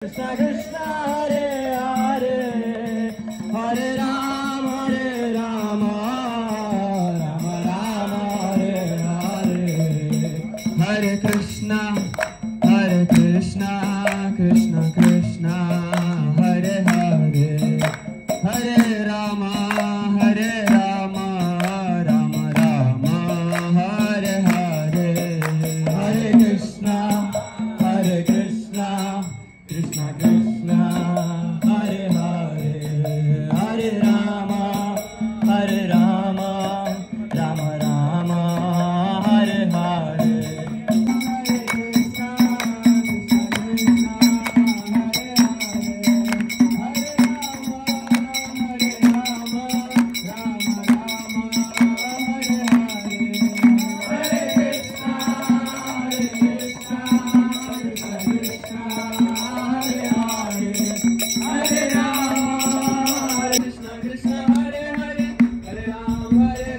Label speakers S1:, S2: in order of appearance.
S1: Krishna Krishna Hare Hare Hare Rama Rama Rama Hare Hare Hare Krishna Krishna Krishna Hare Hare Hare Rama Rama Rama Hare Hare Hare Krishna Krishna Krishna Hare Hare Hare Rama Rama Rama Hare Hare Hare